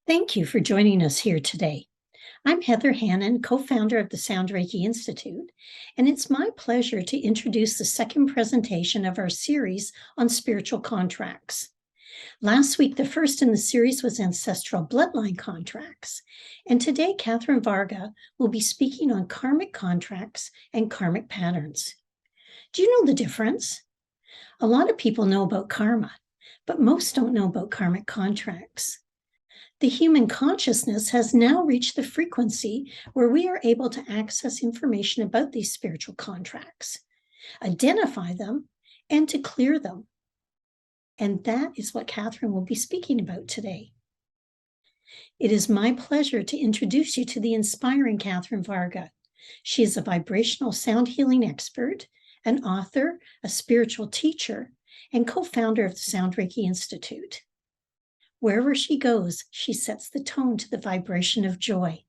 Thank you for joining us here today. I'm Heather Hannon, co founder of the Sound Reiki Institute, and it's my pleasure to introduce the second presentation of our series on spiritual contracts. Last week, the first in the series was ancestral bloodline contracts, and today, Catherine Varga will be speaking on karmic contracts and karmic patterns. Do you know the difference? A lot of people know about karma, but most don't know about karmic contracts. The human consciousness has now reached the frequency where we are able to access information about these spiritual contracts, identify them, and to clear them. And that is what Catherine will be speaking about today. It is my pleasure to introduce you to the inspiring Catherine Varga. She is a vibrational sound healing expert, an author, a spiritual teacher, and co-founder of the Sound Reiki Institute. Wherever she goes, she sets the tone to the vibration of joy.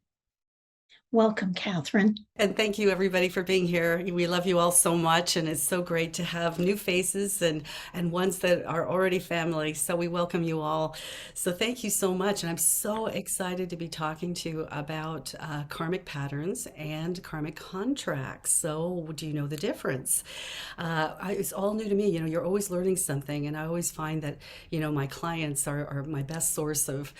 Welcome, Catherine. And thank you everybody for being here. We love you all so much, and it's so great to have new faces and ones that are already family. So we welcome you all. So thank you so much, and I'm so excited to be talking to you about karmic patterns and karmic contracts. So do you know the difference? It's all new to me. You're always learning something, and I always find that my clients are my best source of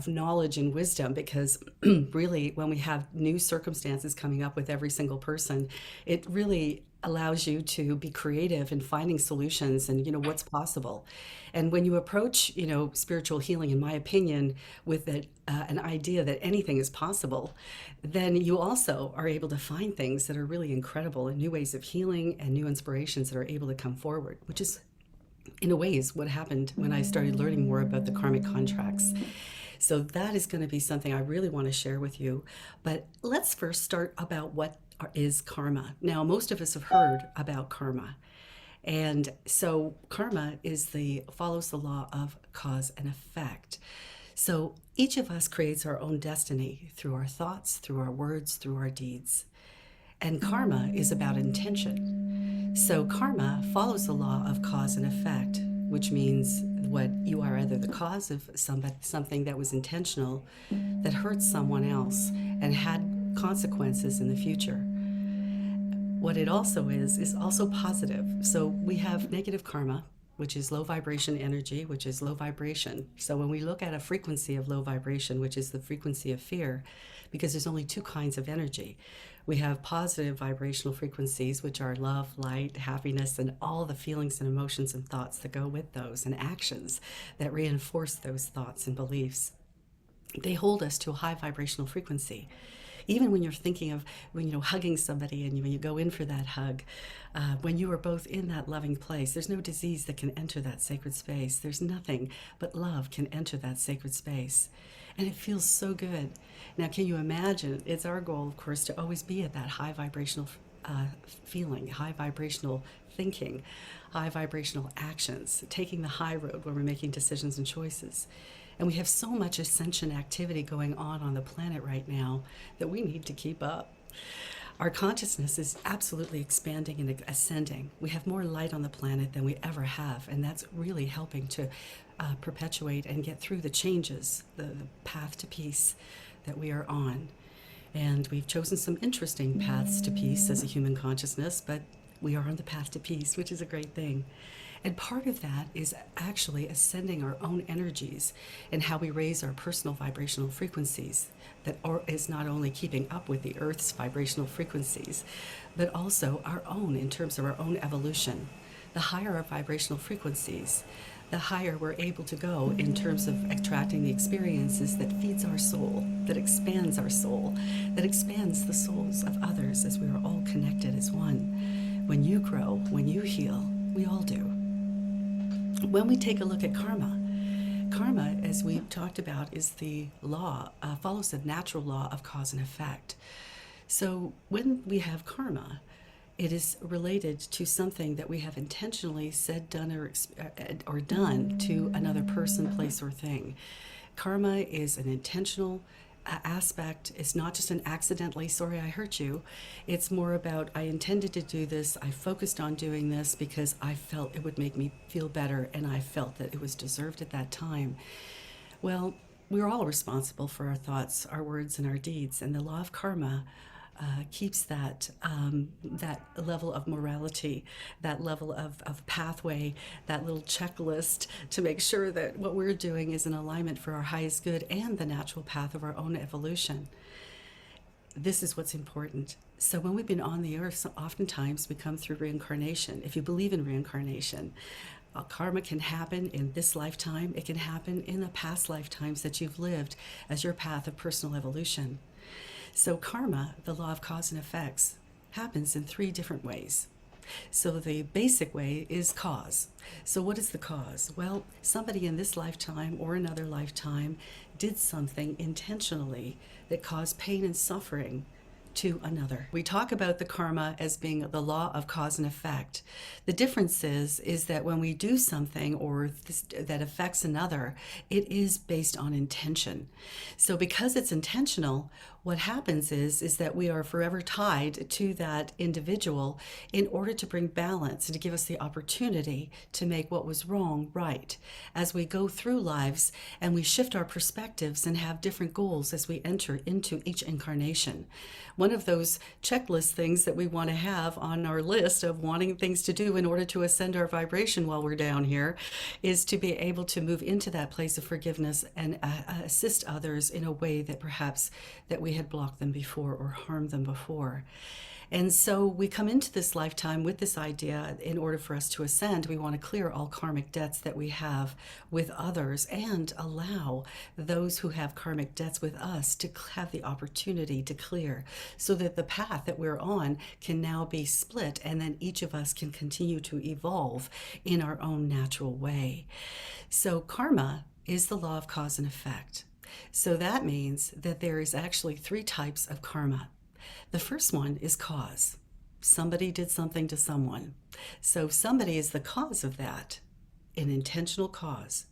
knowledge and wisdom because really when we have new circumstances coming up with every single person, it really allows you to be creative in finding solutions and what's possible. And when you approach spiritual healing, in my opinion, with an idea that anything is possible, then you also are able to find things that are really incredible and new ways of healing and new inspirations that are able to come forward, which is in a way is what happened when I started learning more about the karmic contracts. So that is going to be something I really want to share with you. But let's first start about what is karma. Now, most of us have heard about karma. And so karma follows the law of cause and effect. So each of us creates our own destiny through our thoughts, through our words, through our deeds. And karma is about intention. So karma follows the law of cause and effect, which means what you are either the cause of something that was intentional that hurt someone else and had consequences in the future. What it also is also positive. So we have negative karma, which is low vibration energy, which is low vibration. So when we look at a frequency of low vibration, which is the frequency of fear, because there's only two kinds of energy. We have positive vibrational frequencies, which are love, light, happiness, and all the feelings and emotions and thoughts that go with those, and actions that reinforce those thoughts and beliefs. They hold us to a high vibrational frequency. Even when you're thinking of hugging somebody, and when you go in for that hug, when you are both in that loving place, there's no disease that can enter that sacred space. There's nothing but love can enter that sacred space. And it feels so good. Now, can you imagine? It's our goal, of course, to always be at that high vibrational feeling, high vibrational thinking, high vibrational actions, taking the high road when we're making decisions and choices. And we have so much ascension activity going on the planet right now that we need to keep up. Our consciousness is absolutely expanding and ascending. We have more light on the planet than we ever have, and that's really helping to perpetuate and get through the changes, the path to peace that we are on. And we've chosen some interesting paths to peace as a human consciousness, but we are on the path to peace, which is a great thing. And part of that is actually ascending our own energies and how we raise our personal vibrational frequencies. That is not only keeping up with the Earth's vibrational frequencies, but also our own in terms of our own evolution. The higher our vibrational frequencies, the higher we're able to go in terms of attracting the experiences that feeds our soul, that expands our soul, that expands the souls of others as we are all connected as one. When you grow, when you heal, we all do. When we take a look at karma, karma, as we talked about, is the law, follows the natural law of cause and effect. So when we have karma, it is related to something that we have intentionally said, done, or done to another person, place, or thing. Karma is an intentional aspect. It's not just an accidentally, sorry I hurt you. It's more about, I intended to do this, I focused on doing this because I felt it would make me feel better and I felt that it was deserved at that time. Well, we're all responsible for our thoughts, our words, and our deeds. And the law of karma keeps that level of morality, that level of pathway, that little checklist to make sure that what we're doing is in alignment for our highest good and the natural path of our own evolution. This is what's important. So when we've been on the earth, so oftentimes we come through reincarnation. If you believe in reincarnation, karma can happen in this lifetime. It can happen in the past lifetimes that you've lived as your path of personal evolution. So karma, the law of cause and effects, happens in 3 different ways. So the basic way is cause. So what is the cause? Well, somebody in this lifetime or another lifetime did something intentionally that caused pain and suffering to another. We talk about the karma as being the law of cause and effect. The difference is that when we do something that affects another, it is based on intention. So because it's intentional, what happens is that we are forever tied to that individual in order to bring balance and to give us the opportunity to make what was wrong right. As we go through lives and we shift our perspectives and have different goals as we enter into each incarnation. One of those checklist things that we want to have on our list of wanting things to do in order to ascend our vibration while we're down here is to be able to move into that place of forgiveness and assist others in a way that perhaps that we had blocked them before or harmed them before. And so we come into this lifetime with this idea, in order for us to ascend, we want to clear all karmic debts that we have with others and allow those who have karmic debts with us to have the opportunity to clear, so that the path that we're on can now be split, and then each of us can continue to evolve in our own natural way. So karma is the law of cause and effect. So that means that there is actually 3 types of karma. The first one is cause. Somebody did something to someone. So somebody is the cause of that, an intentional cause.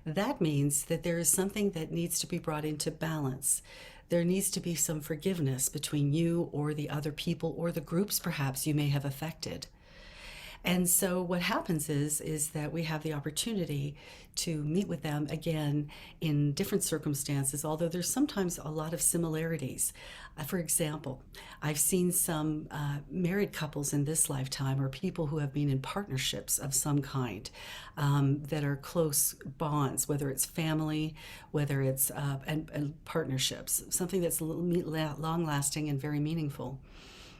That means that there is something that needs to be brought into balance. There needs to be some forgiveness between you or the other people or the groups perhaps you may have affected. And so what happens is that we have the opportunity to meet with them again in different circumstances, although there's sometimes a lot of similarities. For example, I've seen some married couples in this lifetime, or people who have been in partnerships of some kind that are close bonds, whether it's family, whether it's and partnerships, something that's long-lasting and very meaningful.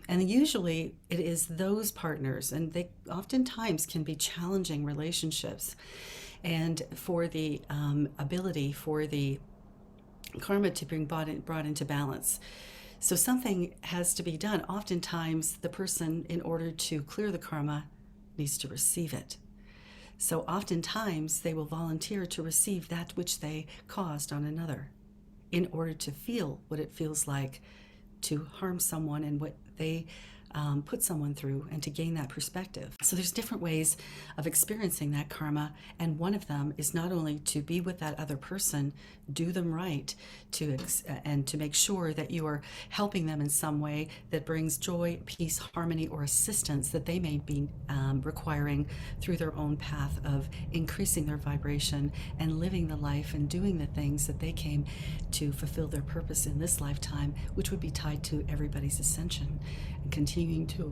And usually it is those partners, and they oftentimes can be challenging relationships. And for the ability for the karma to bring brought into balance. So something has to be done. Oftentimes the person, in order to clear the karma, needs to receive it. So oftentimes they will volunteer to receive that which they caused on another in order to feel what it feels like to harm someone and what they put someone through, and to gain that perspective. So there's different ways of experiencing that karma, and one of them is not only to be with that other person, do them right, and to make sure that you are helping them in some way that brings joy, peace, harmony, or assistance that they may be requiring through their own path of increasing their vibration and living the life and doing the things that they came to fulfill their purpose in this lifetime, which would be tied to everybody's ascension and continuing to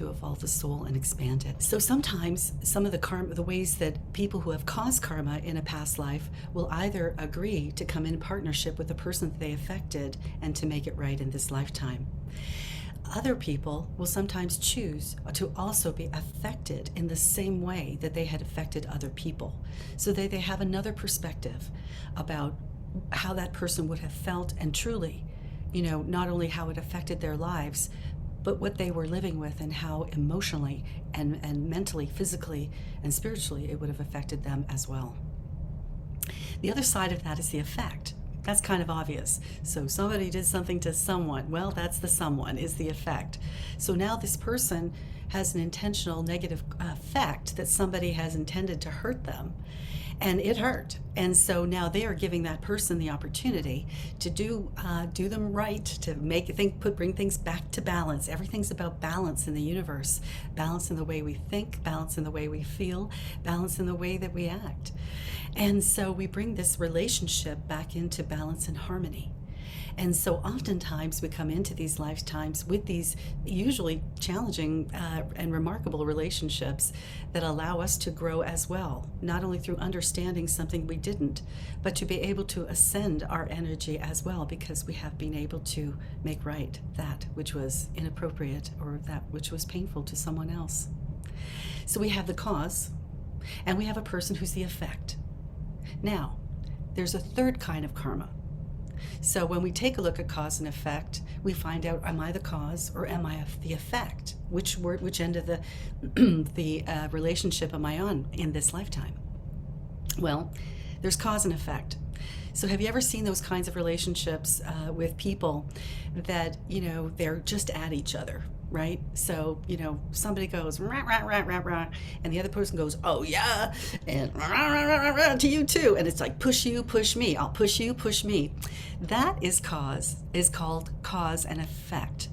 evolve the soul and expand it. So sometimes some of the ways that people who have caused karma in a past life will either agree to come in partnership with the person that they affected and to make it right in this lifetime. Other people will sometimes choose to also be affected in the same way that they had affected other people, so that they have another perspective about how that person would have felt, and truly, not only how it affected their lives, but what they were living with, and how emotionally and mentally, physically, and spiritually it would have affected them as well. The other side of that is the effect. That's kind of obvious. So somebody did something to someone. Well, that's the someone is the effect. So now this person has an intentional negative effect that somebody has intended to hurt them. and it hurt. And so now they are giving that person the opportunity to do them right, to bring things back to balance. Everything's about balance in the universe, balance in the way we think, balance in the way we feel, balance in the way that we act. And so we bring this relationship back into balance and harmony. And so oftentimes we come into these lifetimes with these usually challenging and remarkable relationships that allow us to grow as well, not only through understanding something we didn't, but to be able to ascend our energy as well, because we have been able to make right that which was inappropriate or that which was painful to someone else. So we have the cause, and we have a person who's the effect. Now, there's a third kind of karma. So when we take a look at cause and effect, we find out, am I the cause or am I the effect? Which end of the relationship am I on in this lifetime? Well, there's cause and effect. So have you ever seen those kinds of relationships with people that, they're just at each other? Right? So, somebody goes, rah, rah, rah, rah, rah, and the other person goes, oh yeah, and rah, rah, rah, rah, rah, to you too. And it's like, push you, push me. I'll push you, push me. That is called cause and effect.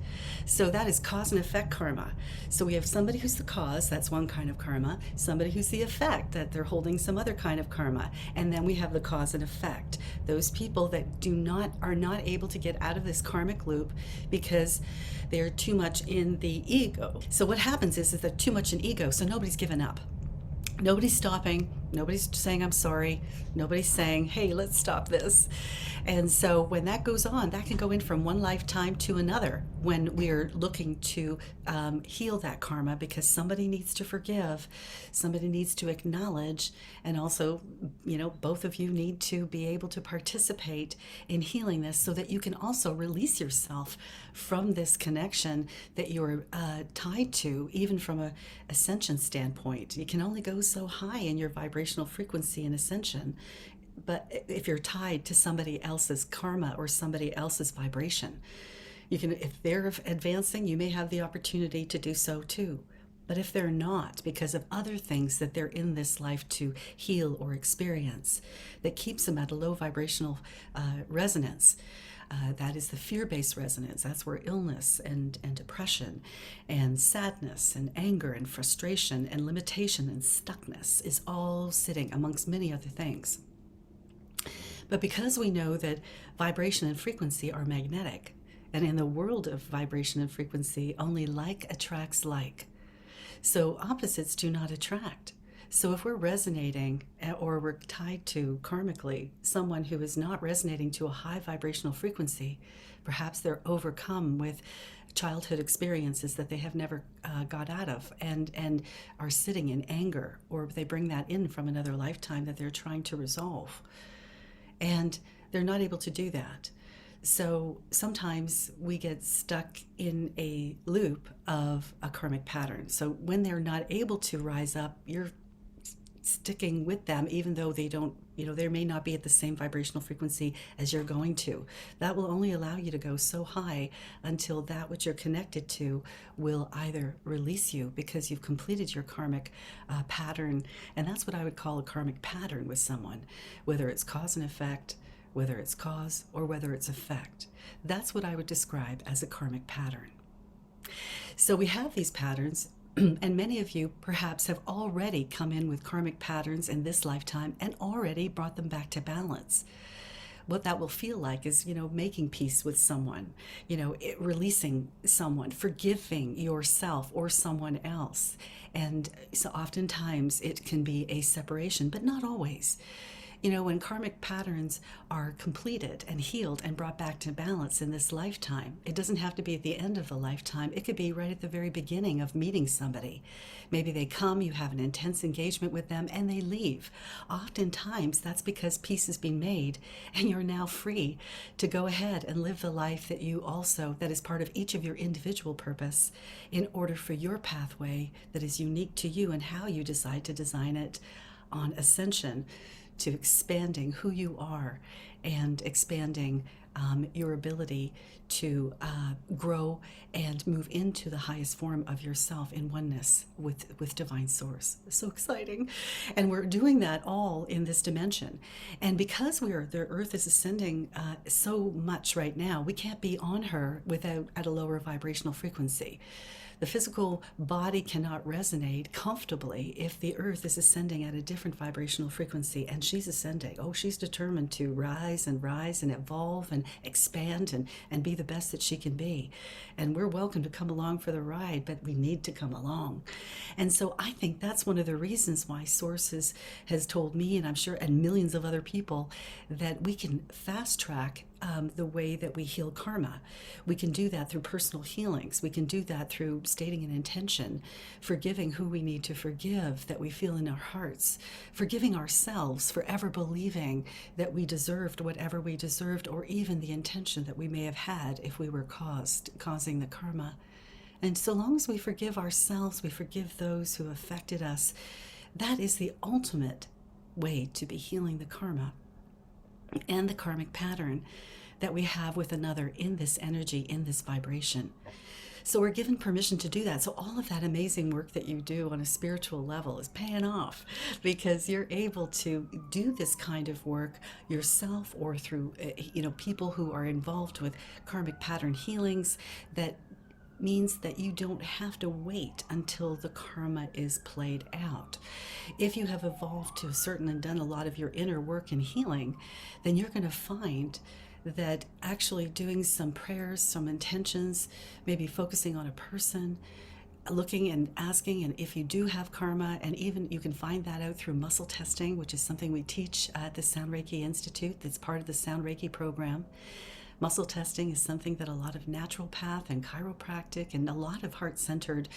So that is cause and effect karma. So we have somebody who's the cause, that's one kind of karma, somebody who's the effect, that they're holding some other kind of karma. And then we have the cause and effect. Those people that are not able to get out of this karmic loop because they're too much in the ego. So what happens is they're too much in ego, so nobody's given up. Nobody's stopping. Nobody's saying, I'm sorry. Nobody's saying, hey, let's stop this. And so when that goes on, that can go in from one lifetime to another when we're looking to heal that karma, because somebody needs to forgive, somebody needs to acknowledge, and also, both of you need to be able to participate in healing this so that you can also release yourself from this connection that you're tied to, even from a ascension standpoint. You can only go so high in your vibrational frequency and ascension, but if you're tied to somebody else's karma or somebody else's vibration, if they're advancing, you may have the opportunity to do so too. But if they're not, because of other things that they're in this life to heal or experience, that keeps them at a low vibrational resonance, that is the fear-based resonance. That's where illness and depression and sadness and anger and frustration and limitation and stuckness is all sitting amongst many other things. But because we know that vibration and frequency are magnetic, and in the world of vibration and frequency, only like attracts like. So opposites do not attract. So if we're resonating or we're tied to karmically someone who is not resonating to a high vibrational frequency, perhaps they're overcome with childhood experiences that they have never got out of and are sitting in anger, or they bring that in from another lifetime that they're trying to resolve. And they're not able to do that. So sometimes we get stuck in a loop of a karmic pattern. So when they're not able to rise up, you're sticking with them, even though they don't, they may not be at the same vibrational frequency as you're going to. That will only allow you to go so high until that which you're connected to will either release you because you've completed your karmic pattern. And that's what I would call a karmic pattern with someone, whether it's cause and effect, whether it's cause or whether it's effect. That's what I would describe as a karmic pattern. So we have these patterns, and many of you perhaps have already come in with karmic patterns in this lifetime and already brought them back to balance. What that will feel like is, making peace with someone, releasing someone, forgiving yourself or someone else. And so oftentimes it can be a separation, but not always. When karmic patterns are completed and healed and brought back to balance in this lifetime, it doesn't have to be at the end of the lifetime. It could be right at the very beginning of meeting somebody. Maybe they come, you have an intense engagement with them, and they leave. Oftentimes, that's because peace has been made, and you're now free to go ahead and live the life that is part of each of your individual purpose in order for your pathway that is unique to you and how you decide to design it on ascension, to expanding who you are and expanding your ability to grow and move into the highest form of yourself in oneness with divine source. So exciting. And we're doing that all in this dimension. And because the earth is ascending so much right now, we can't be on her without at a lower vibrational frequency. The physical body cannot resonate comfortably if the earth is ascending at a different vibrational frequency, and she's ascending. Oh, she's determined to rise and evolve and expand and be the best that she can be. And we're welcome to come along for the ride, but we need to come along. And so I think that's one of the reasons why Source has told me, and I'm sure, and millions of other people, that we can fast track the way that we heal karma. We can do that through personal healings. We can do that through stating an intention, forgiving who we need to forgive that we feel in our hearts, forgiving ourselves for ever believing that we deserved whatever we deserved, or even the intention that we may have had if we were causing the karma. And so long as we forgive ourselves, we forgive those who affected us, that is the ultimate way to be healing the karma and the karmic pattern that we have with another in this energy, in this vibration. So we're given permission to do that. So all of that amazing work that you do on a spiritual level is paying off, because you're able to do this kind of work yourself, or through people who are involved with karmic pattern healings. That means that you don't have to wait until the karma is played out. If you have evolved to a certain and done a lot of your inner work and healing, then you're going to find that actually doing some prayers, some intentions, maybe focusing on a person, looking and asking, and if you do have karma, and even you can find that out through muscle testing, which is something we teach at the Sound Reiki Institute that's part of the Sound Reiki program. Muscle testing is something that a lot of naturopath and chiropractic and a lot of heart-centered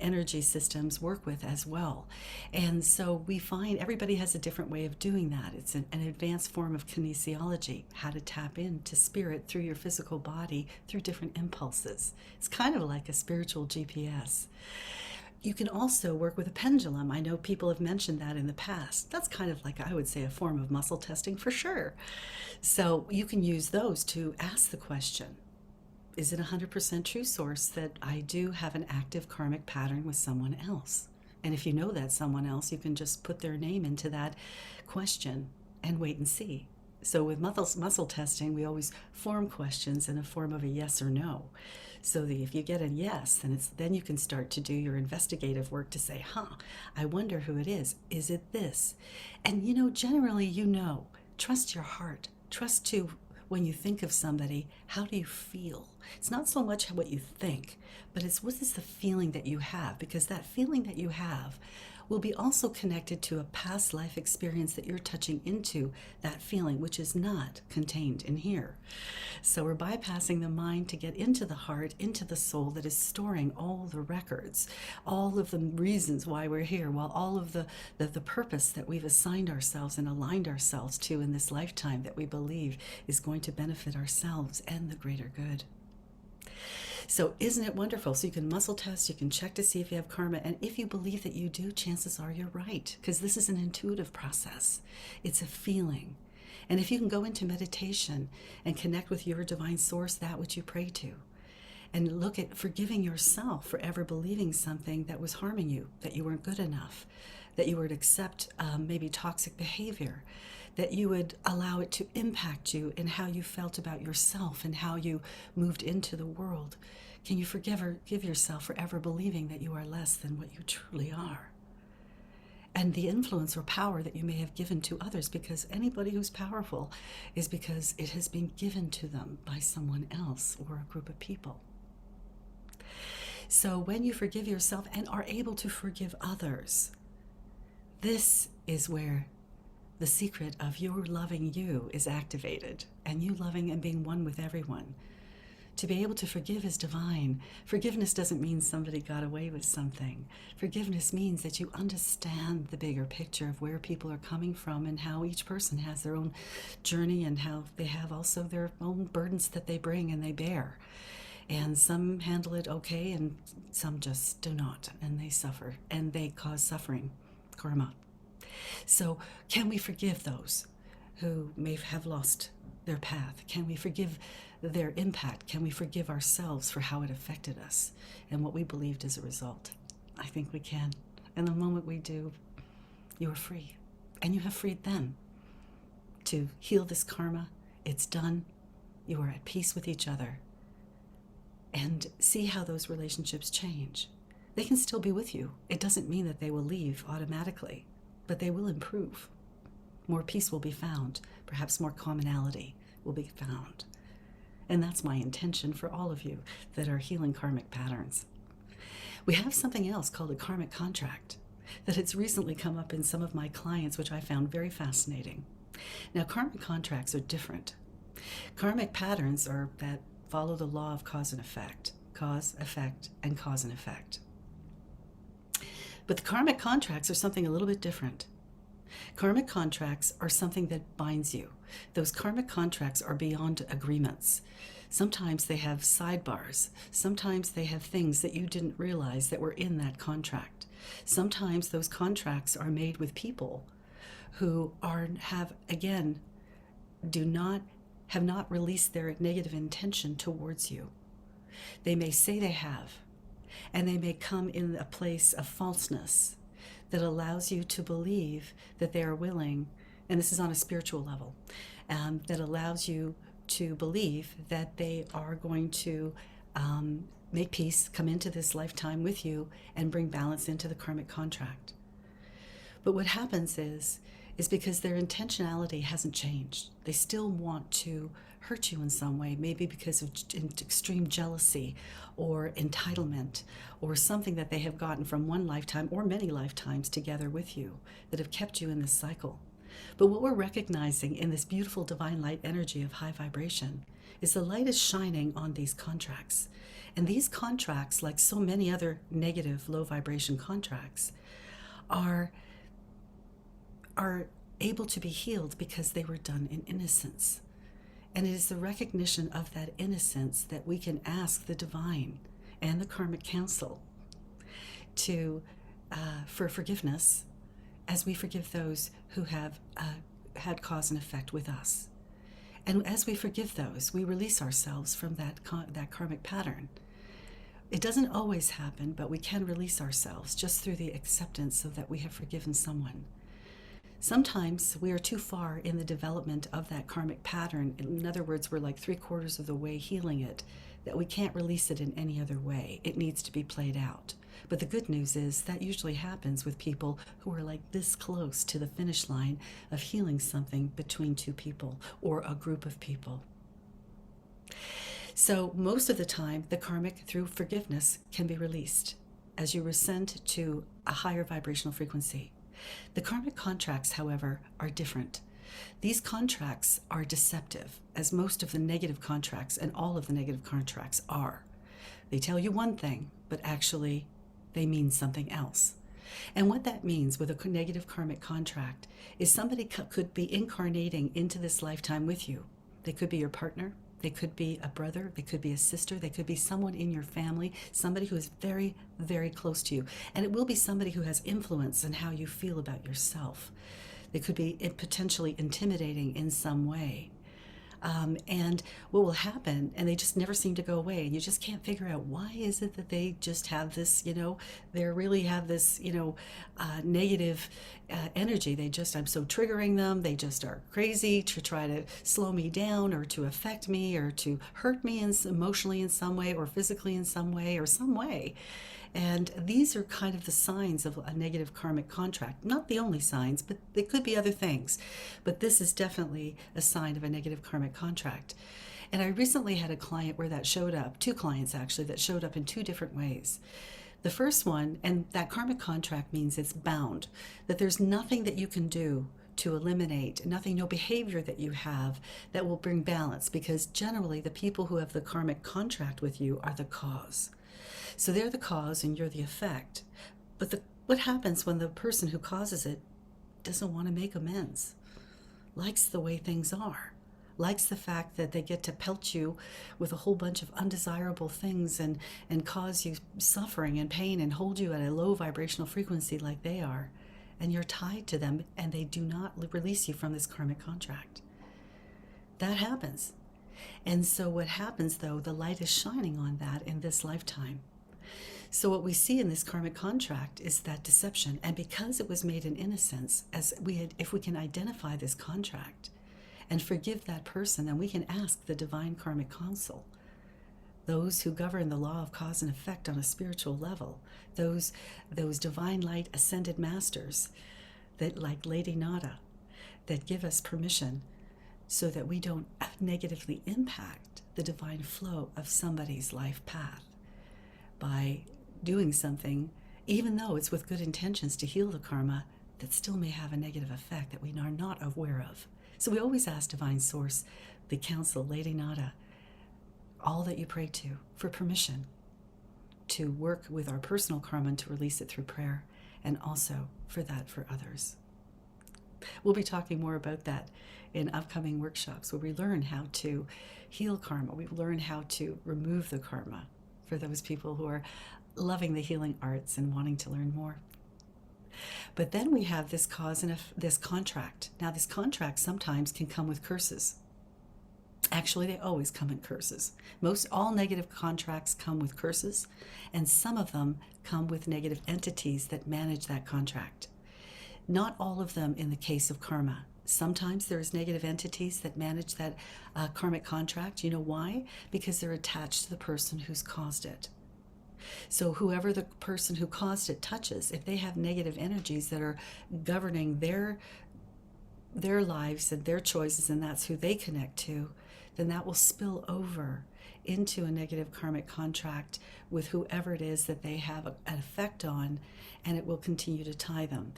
energy systems work with as well. And so we find everybody has a different way of doing that. It's an advanced form of kinesiology, how to tap into spirit through your physical body through different impulses. It's kind of like a spiritual GPS. You can also work with a pendulum. I know people have mentioned that in the past. That's kind of like, I would say, a form of muscle testing for sure. So you can use those to ask the question, is it 100% true, Source, that I do have an active karmic pattern with someone else? And if you know that someone else, you can just put their name into that question and wait and see. So with muscle testing, we always form questions in a form of a yes or no. So that if you get a yes, then you can start to do your investigative work to say, I wonder who it is. Is it this? And generally, trust your heart. Trust to, when you think of somebody, how do you feel? It's not so much what you think, but it's what is the feeling that you have, because that feeling that you have will be also connected to a past life experience that you're touching into that feeling, which is not contained in here. So we're bypassing the mind to get into the heart, into the soul that is storing all the records, all of the reasons why we're here, while all of the purpose that we've assigned ourselves and aligned ourselves to in this lifetime that we believe is going to benefit ourselves and the greater good. So isn't it wonderful? So you can muscle test, you can check to see if you have karma, and if you believe that you do, chances are you're right, because this is an intuitive process. It's a feeling. And if you can go into meditation and connect with your divine source, that which you pray to, and look at forgiving yourself for ever believing something that was harming you, that you weren't good enough, that you would accept maybe toxic behavior, that you would allow it to impact you in how you felt about yourself and how you moved into the world. Can you forgive yourself for ever believing that you are less than what you truly are? And the influence or power that you may have given to others, because anybody who's powerful is because it has been given to them by someone else or a group of people. So when you forgive yourself and are able to forgive others, this is where the secret of your loving you is activated, and you loving and being one with everyone. To be able to forgive is divine. Forgiveness doesn't mean somebody got away with something. Forgiveness means that you understand the bigger picture of where people are coming from and how each person has their own journey and how they have also their own burdens that they bring and they bear. And some handle it okay and some just do not, and they suffer and they cause suffering, karma. So can we forgive those who may have lost their path? Can we forgive their impact? Can we forgive ourselves for how it affected us and what we believed as a result? I think we can. And the moment we do, you are free. And you have freed them to heal this karma. It's done. You are at peace with each other. And see how those relationships change. They can still be with you. It doesn't mean that they will leave automatically, but they will improve. More peace will be found. Perhaps more commonality will be found. And that's my intention for all of you that are healing karmic patterns. We have something else called a karmic contract that has recently come up in some of my clients, which I found very fascinating. Now, karmic contracts are different. Karmic patterns are that follow the law of cause and effect, and cause and effect. But the karmic contracts are something a little bit different. Karmic contracts are something that binds you. Those karmic contracts are beyond agreements. Sometimes they have sidebars. Sometimes they have things that you didn't realize that were in that contract. Sometimes those contracts are made with people who have not released their negative intention towards you. They may say they have, and they may come in a place of falseness that allows you to believe that they are willing, and this is on a spiritual level, that allows you to believe that they are going to make peace, come into this lifetime with you, and bring balance into the karmic contract. But what happens is because their intentionality hasn't changed. They still want to hurt you in some way, maybe because of extreme jealousy or entitlement or something that they have gotten from one lifetime or many lifetimes together with you that have kept you in this cycle. But what we're recognizing in this beautiful divine light energy of high vibration is the light is shining on these contracts. And these contracts, like so many other negative low vibration contracts, are able to be healed because they were done in innocence. And it is the recognition of that innocence that we can ask the divine and the karmic council for forgiveness as we forgive those who have had cause and effect with us. And as we forgive those, we release ourselves from that karmic pattern. It doesn't always happen, but we can release ourselves just through the acceptance so that we have forgiven someone. Sometimes we are too far in the development of that karmic pattern. In other words, we're like 3/4 of the way healing it, that we can't release it in any other way. It needs to be played out. But the good news is that usually happens with people who are like this close to the finish line of healing something between two people or a group of people. So most of the time, the karmic, through forgiveness, can be released as you ascend to a higher vibrational frequency. The karmic contracts, however, are different. These contracts are deceptive, as most of the negative contracts and all of the negative contracts are. They tell you one thing, but actually they mean something else. And what that means with a negative karmic contract is somebody could be incarnating into this lifetime with you. They could be your partner. They could be a brother, they could be a sister, they could be someone in your family, somebody who is very, very close to you. And it will be somebody who has influence in how you feel about yourself. They could be potentially intimidating in some way. And what will happen, and they just never seem to go away, and you just can't figure out why is it that they just have this, they really have this, negative energy. I'm so triggering them. They just are crazy to try to slow me down or to affect me or to hurt me emotionally in some way or physically in some way or some way. And these are kind of the signs of a negative karmic contract. Not the only signs, but they could be other things. But this is definitely a sign of a negative karmic contract. And I recently had a client where that showed up, 2 clients actually, that showed up in 2 different ways. The first one, and that karmic contract means it's bound, that there's nothing that you can do to eliminate, no behavior that you have that will bring balance, because generally the people who have the karmic contract with you are the cause. So they're the cause and you're the effect. But what happens when the person who causes it doesn't want to make amends, likes the way things are, likes the fact that they get to pelt you with a whole bunch of undesirable things and cause you suffering and pain and hold you at a low vibrational frequency like they are, and you're tied to them and they do not release you from this karmic contract. That happens. And so what happens, though, the light is shining on that in this lifetime. So what we see in this karmic contract is that deception. And because it was made in innocence, if we can identify this contract and forgive that person, then we can ask the divine karmic council, those who govern the law of cause and effect on a spiritual level, those divine light ascended masters that, like Lady Nada, that give us permission so that we don't negatively impact the divine flow of somebody's life path by doing something, even though it's with good intentions to heal the karma, that still may have a negative effect that we are not aware of. So we always ask Divine Source, the Council, Lady Nada, all that you pray to, for permission to work with our personal karma and to release it through prayer, and also for others. We'll be talking more about that in upcoming workshops where we learn how to heal karma. We learn how to remove the karma for those people who are loving the healing arts and wanting to learn more. But then we have this cause and this contract. Now, this contract sometimes can come with curses. Actually, they always come in curses. All negative contracts come with curses, and some of them come with negative entities that manage that contract. Not all of them in the case of karma. Sometimes there's negative entities that manage that karmic contract. You know why? Because they're attached to the person who's caused it. So whoever the person who caused it touches, if they have negative energies that are governing their lives and their choices, and that's who they connect to, then that will spill over into a negative karmic contract with whoever it is that they have an effect on, and it will continue to tie them.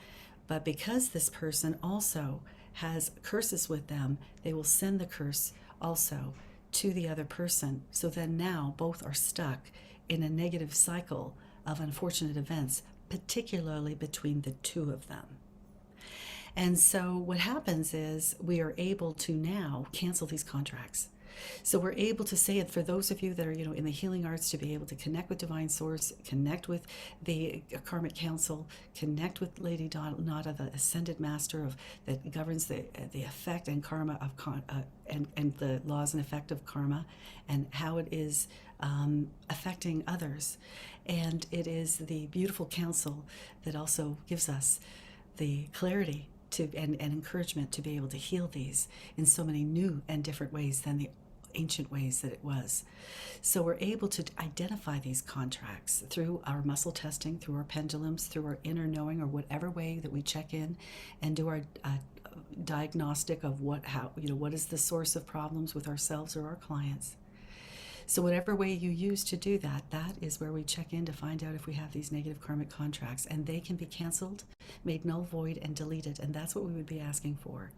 But because this person also has curses with them, they will send the curse also to the other person. So then now both are stuck in a negative cycle of unfortunate events, particularly between the two of them. And so what happens is we are able to now cancel these contracts. So we're able to say it for those of you that are, in the healing arts, to be able to connect with Divine Source, connect with the Karmic Council, connect with Lady Nada, the Ascended Master that governs the effect and karma of and the laws and effect of karma, and how it is affecting others. And it is the beautiful council that also gives us the clarity and encouragement to be able to heal these in so many new and different ways than the ancient ways that it was. So we're able to identify these contracts through our muscle testing, through our pendulums, through our inner knowing, or whatever way that we check in and do our diagnostic of what is the source of problems with ourselves or our clients. So whatever way you use to do that, that is where we check in to find out if we have these negative karmic contracts, and they can be canceled, made null, void, and deleted, and that's what we would be asking for.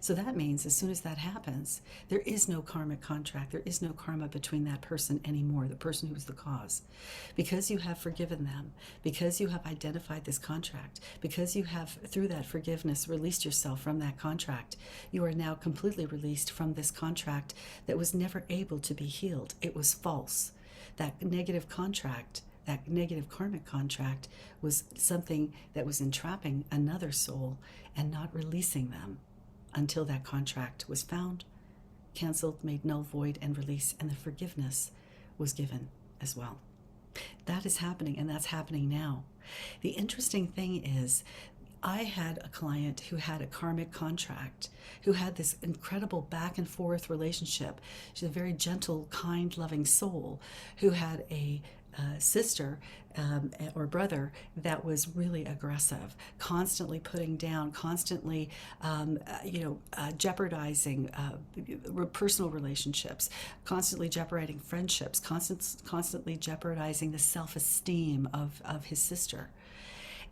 So that means as soon as that happens, there is no karmic contract, there is no karma between that person anymore, the person who was the cause. Because you have forgiven them, because you have identified this contract, because you have, through that forgiveness, released yourself from that contract, you are now completely released from this contract that was never able to be healed. It was false. That negative contract, that negative karmic contract, was something that was entrapping another soul and not releasing them until that contract was found, canceled, made null, void, and released, and the forgiveness was given as well. That is happening, and that's happening now. The interesting thing is, I had a client who had a karmic contract, who had this incredible back and forth relationship. She's a very gentle, kind, loving soul who had a sister or brother that was really aggressive, constantly putting down, constantly, jeopardizing personal relationships, constantly jeopardizing friendships, constantly jeopardizing the self-esteem of his sister.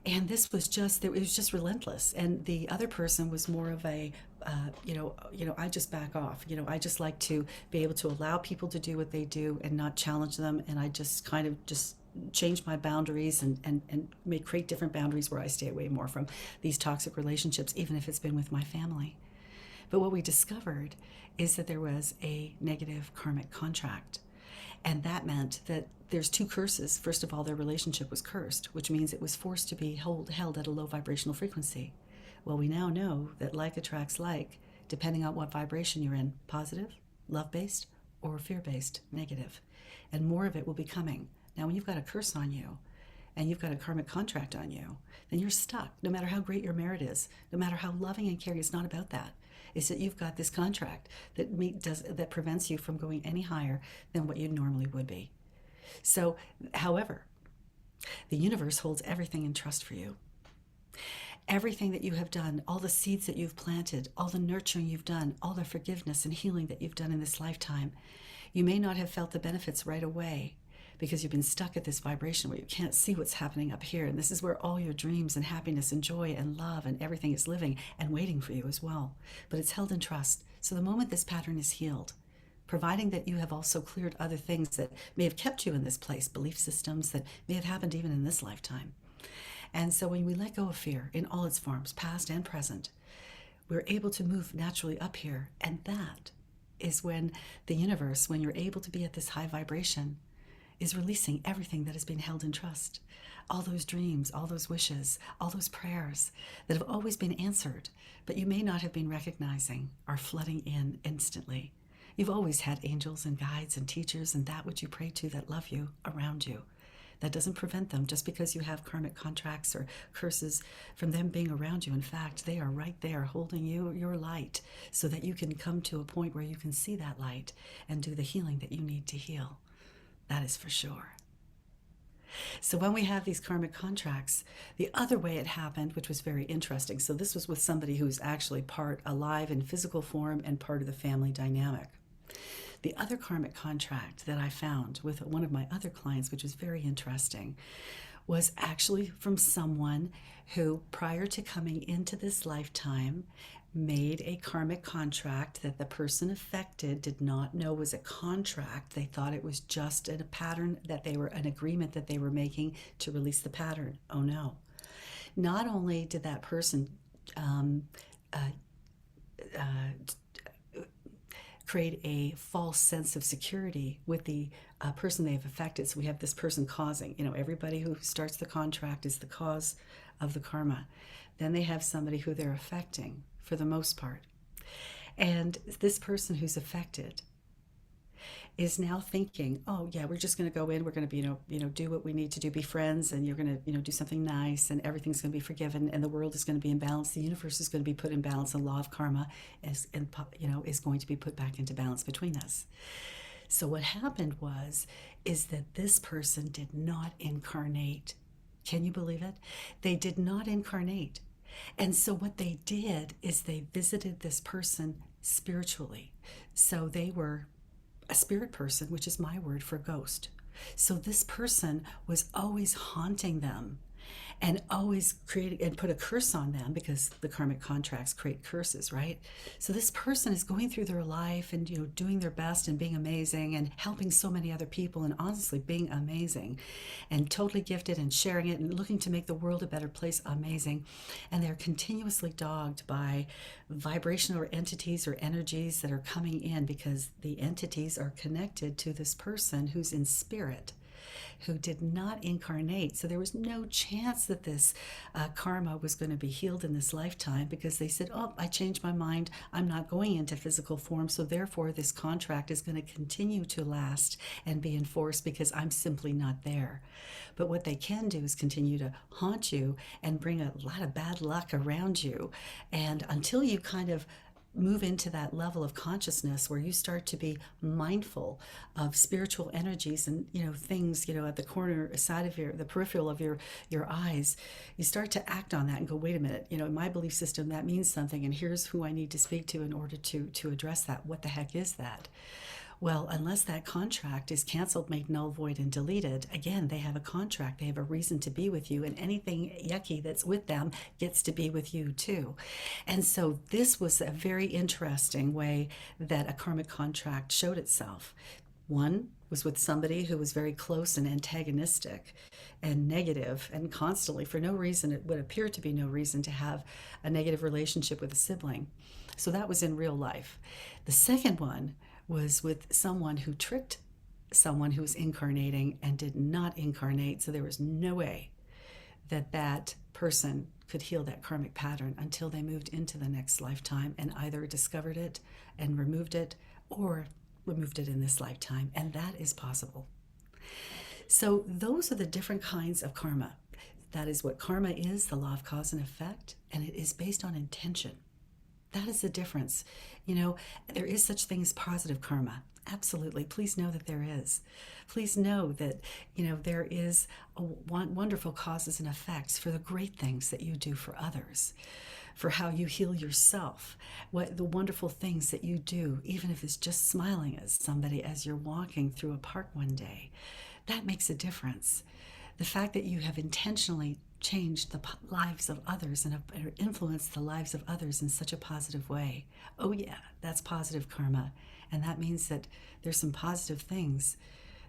And this was it was just relentless. And the other person was more of a, I just back off. I just like to be able to allow people to do what they do and not challenge them. And I just kind of just change my boundaries and create different boundaries where I stay away more from these toxic relationships, even if it's been with my family. But what we discovered is that there was a negative karmic contract. And that meant that there's two curses. First of all, their relationship was cursed, which means it was forced to be held at a low vibrational frequency. Well, we now know that like attracts like, depending on what vibration you're in, positive, love-based, or fear-based, negative. And more of it will be coming. Now, when you've got a curse on you and you've got a karmic contract on you, then you're stuck. No matter how great your merit is, no matter how loving and caring, it's not about that. It's that you've got this contract that prevents you from going any higher than what you normally would be. So, however, the universe holds everything in trust for you. Everything that you have done, all the seeds that you've planted, all the nurturing you've done, all the forgiveness and healing that you've done in this lifetime, you may not have felt the benefits right away because you've been stuck at this vibration where you can't see what's happening up here. And this is where all your dreams and happiness and joy and love and everything is living and waiting for you as well. But it's held in trust. So the moment this pattern is healed, providing that you have also cleared other things that may have kept you in this place, belief systems that may have happened even in this lifetime. And so when we let go of fear in all its forms, past and present, we're able to move naturally up here. And that is when the universe, when you're able to be at this high vibration, is releasing everything that has been held in trust. All those dreams, all those wishes, all those prayers that have always been answered, but you may not have been recognizing are flooding in instantly. You've always had angels and guides and teachers and that which you pray to that love you around you. That doesn't prevent them just because you have karmic contracts or curses from them being around you. In fact, they are right there holding you, your light, so that you can come to a point where you can see that light and do the healing that you need to heal. That is for sure. So when we have these karmic contracts, the other way it happened, which was very interesting, so this was with somebody who's actually part alive in physical form and part of the family dynamic. The other karmic contract that I found with one of my other clients, which was very interesting, was actually from someone who, prior to coming into this lifetime, made a karmic contract that the person affected did not know was a contract. They thought it was just a pattern that an agreement that they were making to release the pattern. Oh no. Not only did that person create a false sense of security with the person they've affected. So we have this person causing, everybody who starts the contract is the cause of the karma. Then they have somebody who they're affecting for the most part. And this person who's affected is now thinking, oh yeah, we're just going to go in, we're going to be, do what we need to do, be friends, and you're going to, do something nice, and everything's going to be forgiven, and the world is going to be in balance, the universe is going to be put in balance, the law of karma is going to be put back into balance between us. So what happened is that this person did not incarnate. Can you believe it? They did not incarnate. And so what they did is they visited this person spiritually. So they were a spirit person, which is my word for ghost. So this person was always haunting them and always creating and put a curse on them, because the karmic contracts create curses, right? So this person is going through their life and doing their best and being amazing and helping so many other people and honestly being amazing and totally gifted and sharing it and looking to make the world a better place, amazing. And they're continuously dogged by vibrational entities or energies that are coming in, because the entities are connected to this person who's in spirit, who did not incarnate. So there was no chance that this karma was going to be healed in this lifetime, because they said, oh, I changed my mind. I'm not going into physical form. So therefore, this contract is going to continue to last and be enforced because I'm simply not there. But what they can do is continue to haunt you and bring a lot of bad luck around you. And until you kind of move into that level of consciousness where you start to be mindful of spiritual energies and things at the corner side of the peripheral of your eyes, you start to act on that and go, wait a minute, in my belief system that means something, and here's who I need to speak to in order to address that. What the heck is that? Well, unless that contract is canceled, made null, void, and deleted, again, they have a contract. They have a reason to be with you, and anything yucky that's with them gets to be with you too. And so this was a very interesting way that a karmic contract showed itself. One was with somebody who was very close and antagonistic and negative, and constantly, for no reason, it would appear to be no reason to have a negative relationship with a sibling. So that was in real life. The second one was with someone who tricked someone who was incarnating and did not incarnate. So there was no way that person could heal that karmic pattern until they moved into the next lifetime and either discovered it and removed it, or removed it in this lifetime. And that is possible. So those are the different kinds of karma. That is what karma is, the law of cause and effect, and it is based on intention. That is the difference. There is such thing as positive karma. Absolutely. Please know that there is. Please know that, there is wonderful causes and effects for the great things that you do for others, for how you heal yourself, what the wonderful things that you do, even if it's just smiling at somebody as you're walking through a park one day. That makes a difference. The fact that you have intentionally changed the lives of others and influenced the lives of others in such a positive way. Oh yeah, that's positive karma. And that means that there's some positive things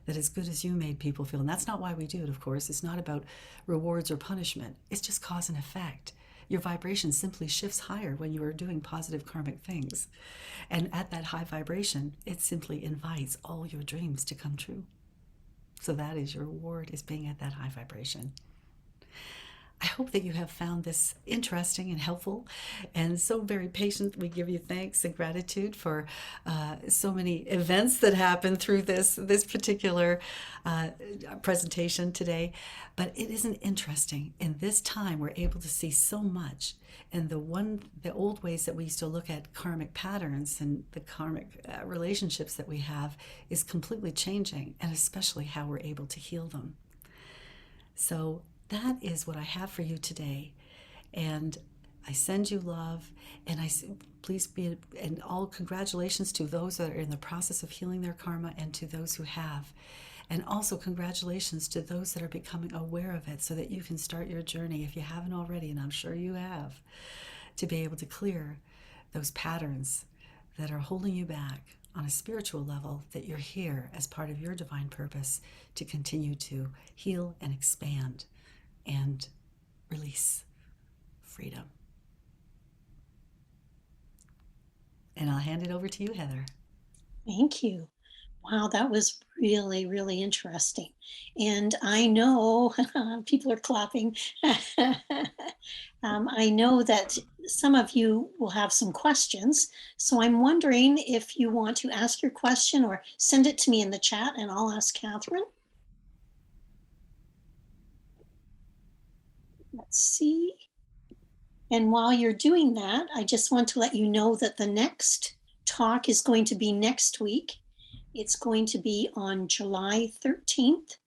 that as good as you made people feel. And that's not why we do it, of course. It's not about rewards or punishment. It's just cause and effect. Your vibration simply shifts higher when you are doing positive karmic things. And at that high vibration, it simply invites all your dreams to come true. So that is your reward, is being at that high vibration. I hope that you have found this interesting and helpful and so very patient. We give you thanks and gratitude for so many events that happen through this particular presentation today. But it isn't interesting. In this time, we're able to see so much. And the old ways that we used to look at karmic patterns and the karmic relationships that we have is completely changing, and especially how we're able to heal them. So that is what I have for you today. And I send you love, and please be, and all congratulations to those that are in the process of healing their karma and to those who have. And also congratulations to those that are becoming aware of it so that you can start your journey, if you haven't already, and I'm sure you have, to be able to clear those patterns that are holding you back on a spiritual level, that you're here as part of your divine purpose to continue to heal and expand and release freedom. And I'll hand it over to you, Heather. Thank you. Wow, that was really, really interesting. And I know people are clapping. I know that some of you will have some questions. So I'm wondering if you want to ask your question or send it to me in the chat, and I'll ask Catherine. Let's see. And while you're doing that, I just want to let you know that the next talk is going to be next week. It's going to be on July 13th,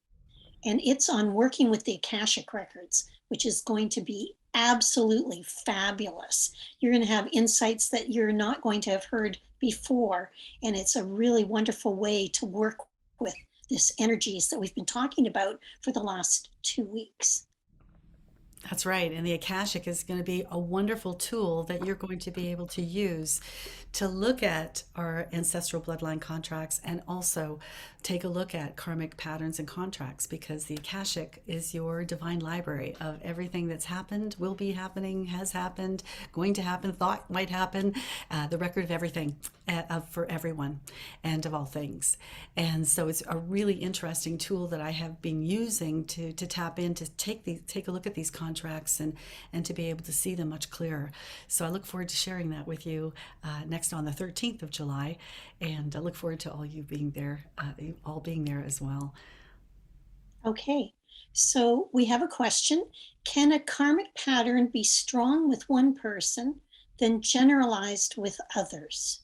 and it's on working with the Akashic Records, which is going to be absolutely fabulous. You're going to have insights that you're not going to have heard before, and it's a really wonderful way to work with this energies that we've been talking about for the last 2 weeks. That's right. And the Akashic is going to be a wonderful tool that you're going to be able to use to look at our ancestral bloodline contracts and also take a look at karmic patterns and contracts, because the Akashic is your divine library of everything that's happened, will be happening, has happened, going to happen, thought might happen, the record of everything for everyone and of all things. And so it's a really interesting tool that I have been using to tap in, to take a look at these contracts and to be able to see them much clearer. So I look forward to sharing that with you next on the 13th of July, and I look forward to all you being there, all being there as well. Okay, so we have a question. Can a karmic pattern be strong with one person, then generalized with others?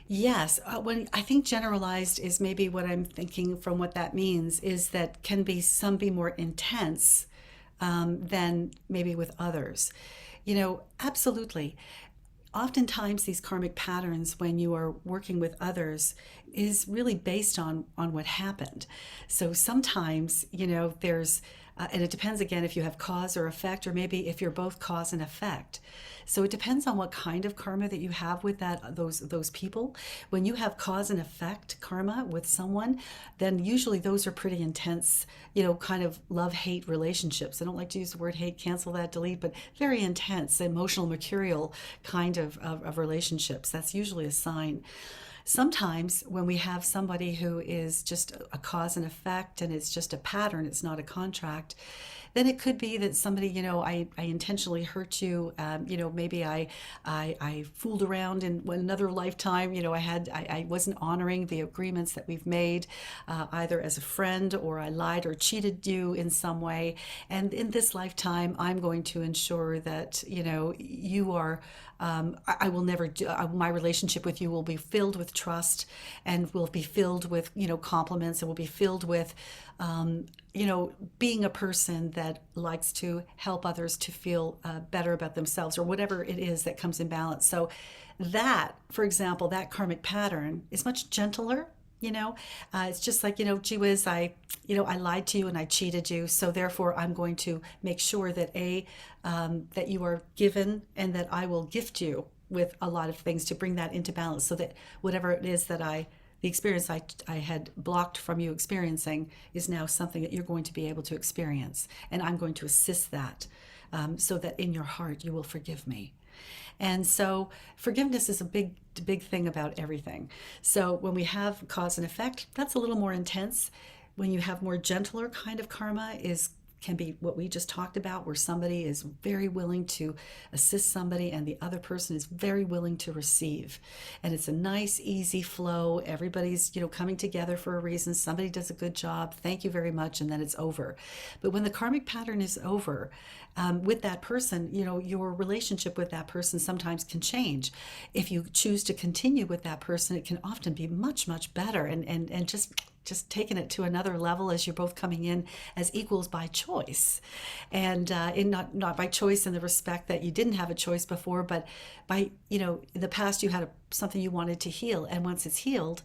Yes, when I think generalized is maybe what I'm thinking from what that means, is that can be some be more intense than maybe with others. Absolutely. Oftentimes these karmic patterns, when you are working with others, is really based on what happened. So sometimes, there's and it depends again if you have cause or effect, or maybe if you're both cause and effect. So it depends on what kind of karma that you have with those people. When you have cause and effect karma with someone, then usually those are pretty intense, kind of love-hate relationships. I don't like to use the word hate, cancel that, delete, but very intense, emotional, mercurial kind of relationships. That's usually a sign. Sometimes when we have somebody who is just a cause and effect and it's just a pattern, it's not a contract, then it could be that somebody, I intentionally hurt you. Maybe I fooled around in another lifetime. I wasn't honoring the agreements that we've made, either as a friend, or I lied or cheated you in some way. And in this lifetime, I'm going to ensure that, you are, I will never do, my relationship with you will be filled with trust, and will be filled with, compliments, and will be filled with, being a person that likes to help others to feel better about themselves, or whatever it is that comes in balance. So that, for example, that karmic pattern is much gentler. It's just like, gee whiz, I lied to you and I cheated you. So therefore, I'm going to make sure that that you are given, and that I will gift you with a lot of things to bring that into balance, so that whatever it is that the experience I had blocked from you experiencing is now something that you're going to be able to experience. And I'm going to assist that, so that in your heart you will forgive me. And so forgiveness is a big, big thing about everything. So when we have cause and effect, that's a little more intense. When you have more gentler kind of karma, can be what we just talked about, where somebody is very willing to assist somebody and the other person is very willing to receive. And it's a nice, easy flow. Everybody's, coming together for a reason. Somebody does a good job. Thank you very much. And then it's over. But when the karmic pattern is over, with that person, your relationship with that person sometimes can change. If you choose to continue with that person, it can often be much, much better, and just taking it to another level, as you're both coming in as equals by choice, and not by choice in the respect that you didn't have a choice before, but by, in the past you had something you wanted to heal, and once it's healed,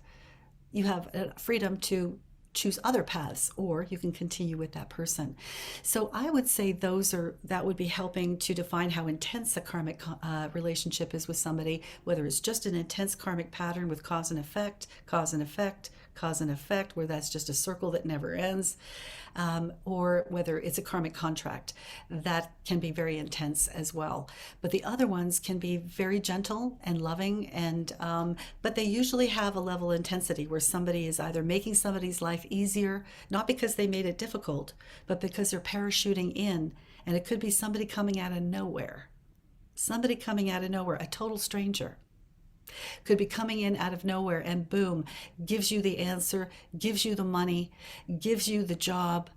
you have freedom to choose other paths, or you can continue with that person. So I would say that would be helping to define how intense a karmic relationship is with somebody, whether it's just an intense karmic pattern with cause and effect, cause and effect, cause and effect, where that's just a circle that never ends, or whether it's a karmic contract. That can be very intense as well. But the other ones can be very gentle and loving, and but they usually have a level of intensity where somebody is either making somebody's life easier, not because they made it difficult, but because they're parachuting in. And it could be somebody coming out of nowhere, a total stranger. Could be coming in out of nowhere, and boom, gives you the answer, gives you the money, gives you the job,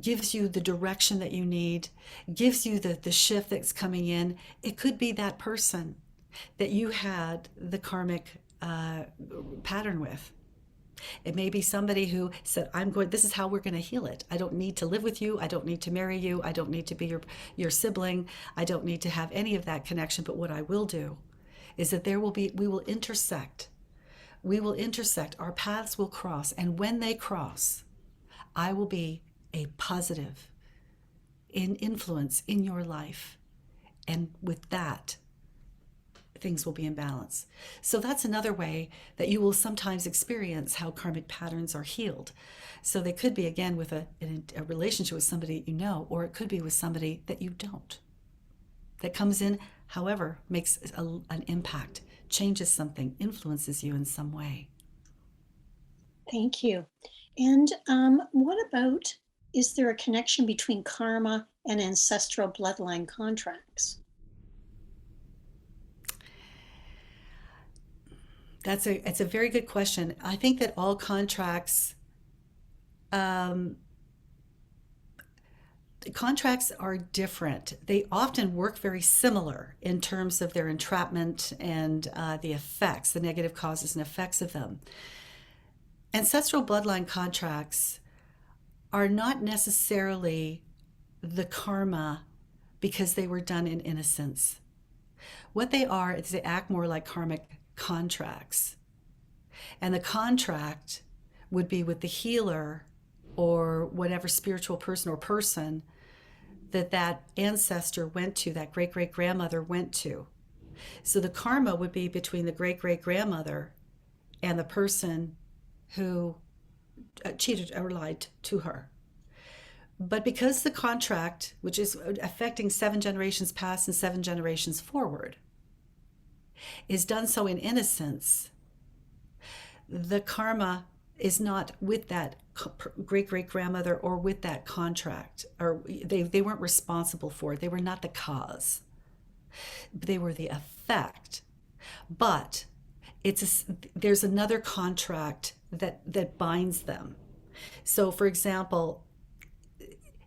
gives you the direction that you need, gives you the shift that's coming in. It could be that person that you had the karmic pattern with. It may be somebody who said, this is how we're going to heal it. I don't need to live with you. I don't need to marry you. I don't need to be your sibling. I don't need to have any of that connection. But what I will do is that we will intersect. Our paths will cross. And when they cross, I will be a positive influence in your life. And with that, things will be in balance. So that's another way that you will sometimes experience how karmic patterns are healed. So they could be, again, with a relationship with somebody you know, or it could be with somebody that you don't, that comes in, however, makes an impact, changes something, influences you in some way. Thank you. And what about, is there a connection between karma and ancestral bloodline contracts? It's a very good question. I think that all contracts are different. They often work very similar in terms of their entrapment and the effects, the negative causes and effects of them. Ancestral bloodline contracts are not necessarily the karma because they were done in innocence. What they are is they act more like karmic contracts. And the contract would be with the healer or whatever spiritual person or person that ancestor went to, that great-great-grandmother went to. So the karma would be between the great-great-grandmother and the person who cheated or lied to her. But because the contract, which is affecting 7 generations past and 7 generations forward, is done so in innocence, the karma is not with that great great grandmother or with that contract, or they weren't responsible for it. They were not the cause. They were the effect. But there's another contract that binds them. So, for example,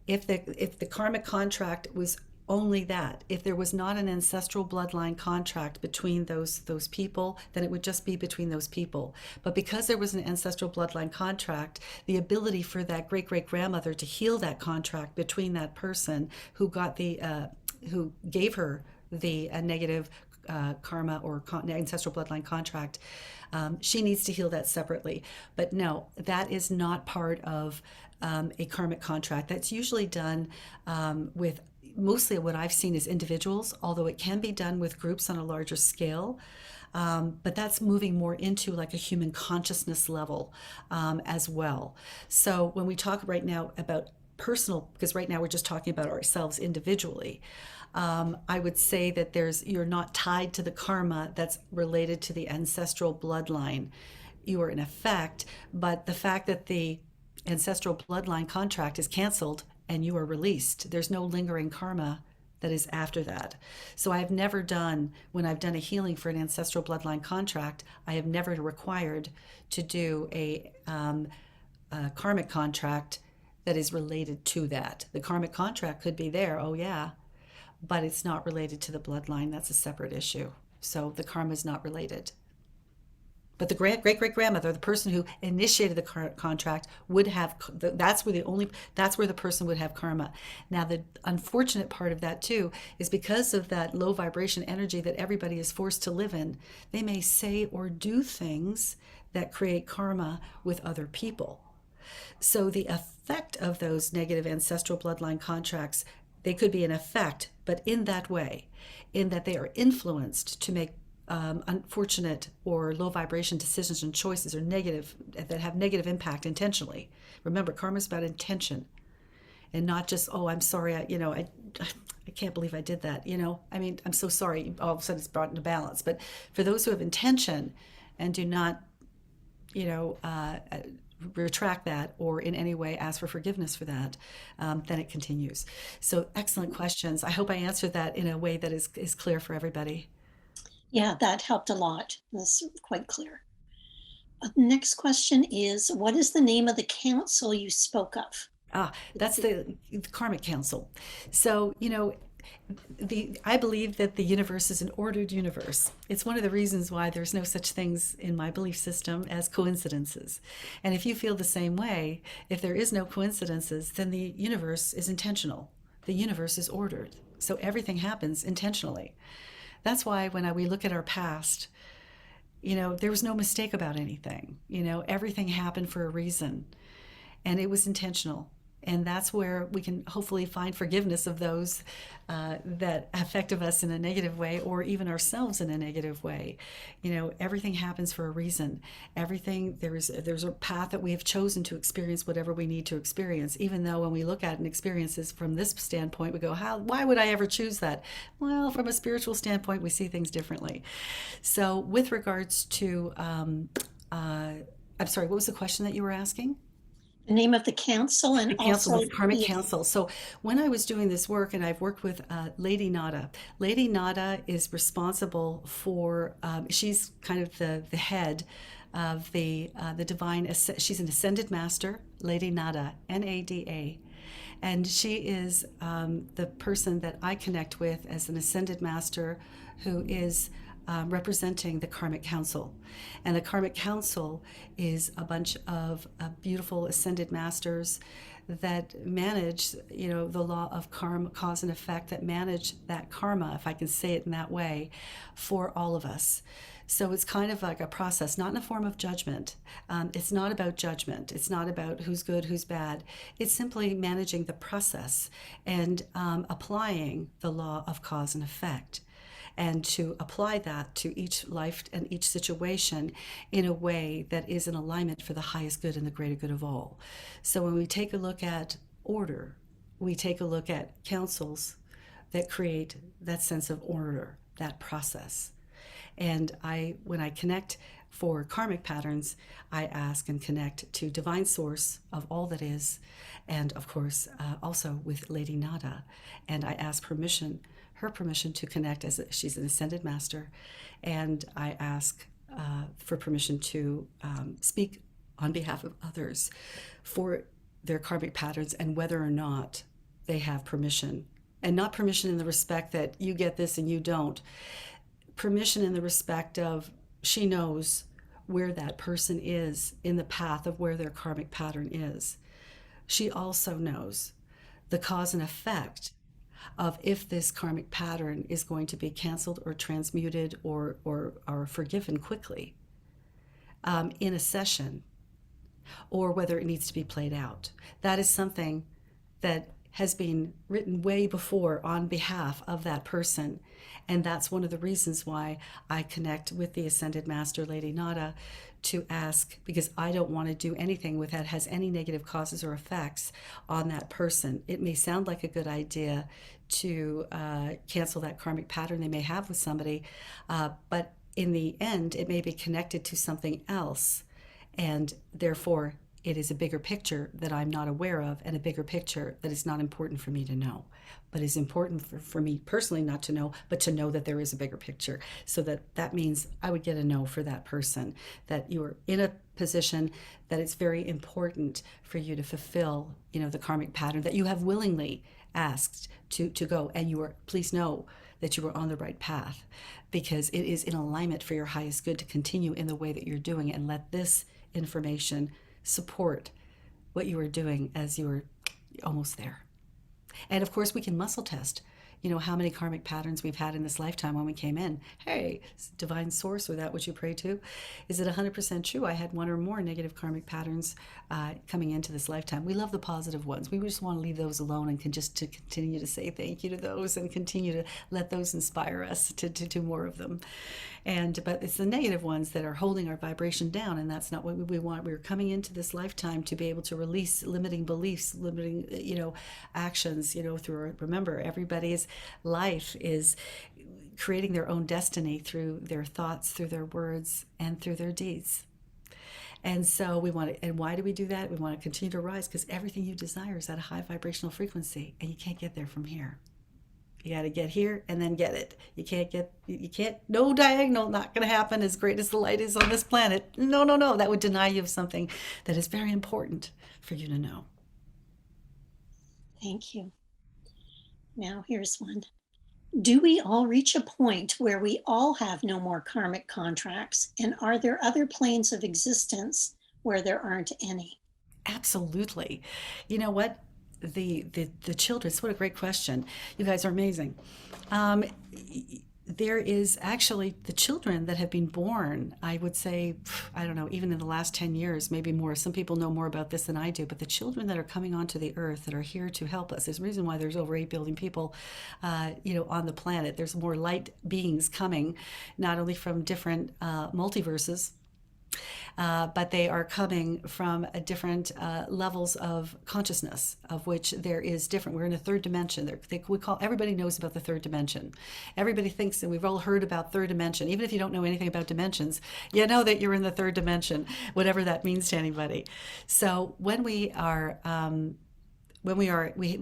if the karmic contract was only that, if there was not an ancestral bloodline contract between those people, then it would just be between those people. But because there was an ancestral bloodline contract, the ability for that great great grandmother to heal that contract between that person who got the who gave her the negative karma or ancestral bloodline contract, she needs to heal that separately. But no, that is not part of a karmic contract. That's usually done with, mostly what I've seen is individuals, although it can be done with groups on a larger scale. But that's moving more into like a human consciousness level as well. So when we talk right now about personal, because right now we're just talking about ourselves individually, I would say that you're not tied to the karma that's related to the ancestral bloodline. You are in effect, but the fact that the ancestral bloodline contract is canceled and you are released, there's no lingering karma that is after that. So I've never done, when I've done a healing for an ancestral bloodline contract, I have never required to do a karmic contract that is related to that. The karmic contract could be there, oh yeah, but it's not related to the bloodline. That's a separate issue. So the karma is not related. But the great great grandmother, the person who initiated the contract, would have, that's where the person would have karma. Now the unfortunate part of that too is because of that low vibration energy that everybody is forced to live in, they may say or do things that create karma with other people. So the effect of those negative ancestral bloodline contracts, they could be an effect, but in that way, in that they are influenced to make unfortunate or low vibration decisions and choices, or negative, that have negative impact intentionally. Remember, karma is about intention, and not just, oh, I'm sorry, I can't believe I did that. I mean, I'm so sorry. All of a sudden, it's brought into balance. But for those who have intention and do not, you know, retract that or in any way ask for forgiveness for that, then it continues. So excellent questions. I hope I answered that in a way that is clear for everybody. Yeah, that helped a lot. That's quite clear. Next question is, what is the name of the council you spoke of? That's the Karmic Council. So, I believe that the universe is an ordered universe. It's one of the reasons why there's no such things in my belief system as coincidences. And if you feel the same way, if there is no coincidences, then the universe is intentional. The universe is ordered. So everything happens intentionally. That's why when we look at our past, there was no mistake about anything. Everything happened for a reason, and it was intentional. And that's where we can hopefully find forgiveness of those that affected us in a negative way, or even ourselves in a negative way. Everything happens for a reason. Everything, there's a path that we have chosen to experience whatever we need to experience, even though when we look at and experiences from this standpoint, we go, why would I ever choose that? Well, from a spiritual standpoint, we see things differently. So with regards to, I'm sorry, what was the question that you were asking? The name of the council, and Council, also the Karmic the, Council. So when I was doing this work, and I've worked with Lady Nada, Lady Nada is responsible for. She's kind of the head of the divine. She's an ascended master, Lady Nada, Nada, and she is the person that I connect with as an ascended master, who is representing the Karmic Council. And the Karmic Council is a bunch of beautiful ascended masters that manage, the law of karma, cause and effect, that manage that karma, if I can say it in that way, for all of us. So it's kind of like a process, not in a form of judgment. It's not about judgment. It's not about who's good, who's bad. It's simply managing the process and applying the law of cause and effect, and to apply that to each life and each situation in a way that is in alignment for the highest good and the greater good of all. So when we take a look at order, we take a look at councils that create that sense of order, that process. And when I connect For karmic patterns, I ask and connect to divine source of all that is, and of course, also with Lady Nada. And I ask her permission to connect, as she's an ascended master, and I ask for permission to speak on behalf of others for their karmic patterns and whether or not they have permission. And not permission in the respect that you get this and you don't. Permission in the respect of she knows where that person is in the path of where their karmic pattern is. She also knows the cause and effect of if this karmic pattern is going to be canceled or transmuted or forgiven quickly in a session, or whether it needs to be played out. That is something that has been written way before on behalf of that person. And that's one of the reasons why I connect with the Ascended Master, Lady Nada, to ask, because I don't want to do anything with that has any negative causes or effects on that person. It may sound like a good idea to cancel that karmic pattern they may have with somebody, but in the end, it may be connected to something else. And therefore, it is a bigger picture that I'm not aware of, and a bigger picture that is not important for me to know, but is important for me personally not to know, but to know that there is a bigger picture. So that means I would get a no for that person, that you are in a position that it's very important for you to fulfill, the karmic pattern that you have willingly asked to go, and please know that you are on the right path, because it is in alignment for your highest good to continue in the way that you're doing, and let this information support what you are doing as you are almost there. And of course, we can muscle test, how many karmic patterns we've had in this lifetime when we came in. Hey, divine source, or that what you pray to? Is it 100% true? I had one or more negative karmic patterns coming into this lifetime. We love the positive ones. We just want to leave those alone and to continue to say thank you to those and continue to let those inspire us to do more of them. But it's the negative ones that are holding our vibration down, and that's not what we want. We're coming into this lifetime to be able to release limiting beliefs, limiting, actions, remember, everybody's life is creating their own destiny through their thoughts, through their words, and through their deeds. And so we want to, and why do we do that? We want to continue to rise, because everything you desire is at a high vibrational frequency, and you can't get there from here. You got to get here and then get it. You can't, no diagonal, not going to happen. As great as the light is on this planet. No. That would deny you of something that is very important for you to know. Thank you. Now here's one. Do we all reach a point where we all have no more karmic contracts? And are there other planes of existence where there aren't any? Absolutely. You know what? The children, what a great question. You guys are amazing. There is actually the children that have been born, I would say, I don't know, even in the last 10 years, maybe more. Some people know more about this than I do, but the children that are coming onto the earth that are here to help us, there's a reason why there's over 8 billion people, on the planet. There's more light beings coming, not only from different multiverses, but they are coming from different levels of consciousness, of which there is different. We're in a third dimension. Everybody knows about the third dimension. Everybody thinks, and we've all heard about third dimension. Even if you don't know anything about dimensions, you know that you're in the third dimension, whatever that means to anybody. So when we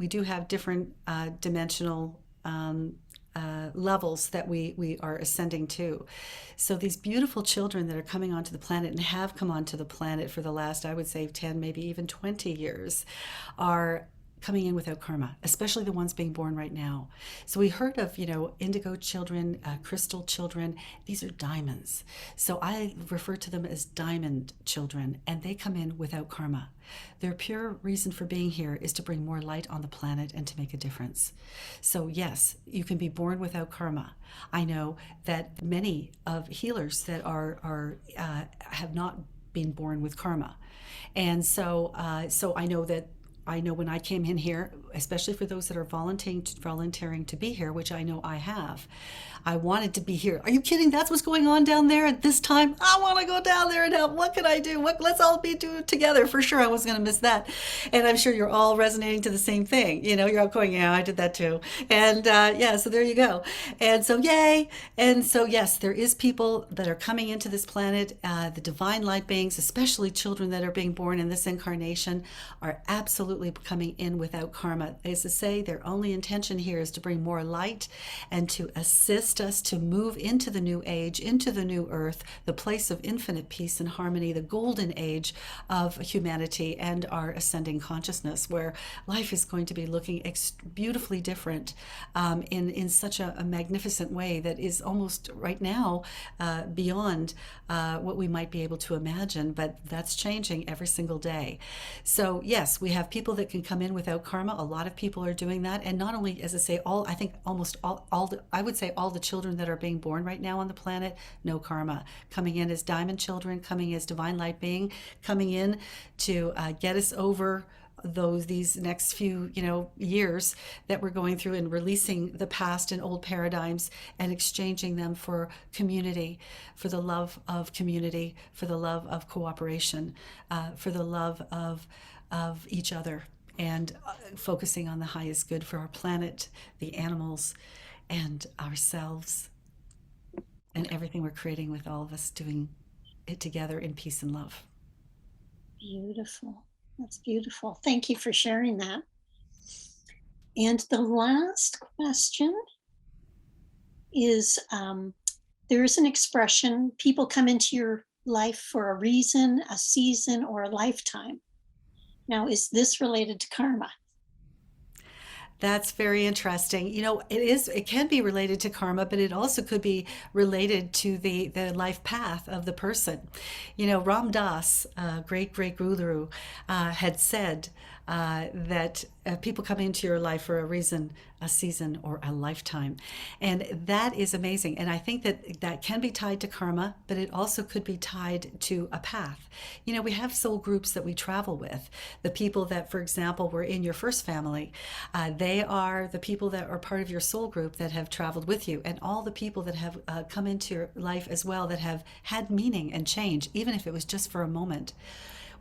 do have different dimensional levels that we are ascending to. So these beautiful children that are coming onto the planet and have come onto the planet for the last, I would say, 10, maybe even 20 years, are coming in without karma, especially the ones being born right now. So we heard of, indigo children, crystal children. These are diamonds. So I refer to them as diamond children, and they come in without karma. Their pure reason for being here is to bring more light on the planet and to make a difference. So yes, you can be born without karma. I know that many of healers that have not been born with karma. And so I know that I know when I came in here, especially for those that are volunteering to be here, which I know I have, I wanted to be here. Are you kidding? That's what's going on down there at this time. I want to go down there and help. What can I do? Let's all be do together. For sure, I wasn't going to miss that. And I'm sure you're all resonating to the same thing. You're all going, yeah, I did that too. And yeah, so there you go. And so yay. And so yes, there is people that are coming into this planet. The divine light beings, especially children that are being born in this incarnation, are absolutely coming in without karma. As to say, their only intention here is to bring more light and to assist us to move into the new age, into the new earth, the place of infinite peace and harmony, the golden age of humanity and our ascending consciousness, where life is going to be looking beautifully different in such a magnificent way that is almost right now beyond what we might be able to imagine, but that's changing every single day. So yes, we have people that can come in without karma. A lot of people are doing that, and not only, as I say, I think almost I would say all the children that are being born right now on the planet, no karma, coming in as diamond children, coming as divine light being, coming in to get us over these next few years that we're going through, and releasing the past and old paradigms and exchanging them for community, for the love of community, for the love of cooperation, for the love of each other, and focusing on the highest good for our planet, the animals, and ourselves, and everything we're creating, with all of us doing it together in peace and love. Beautiful. That's beautiful. Thank you for sharing that. And the last question is, there's an expression, people come into your life for a reason, a season, or a lifetime. Now, is this related to karma? That's very interesting. It can be related to karma, but it also could be related to the life path of the person. Ram Dass, great guru, had said that people come into your life for a reason, a season, or a lifetime. And that is amazing. And I think that can be tied to karma, but it also could be tied to a path. We have soul groups that we travel with. The people that, for example, were in your first family, they are the people that are part of your soul group that have traveled with you. And all the people that have come into your life as well that have had meaning and change, even if it was just for a moment.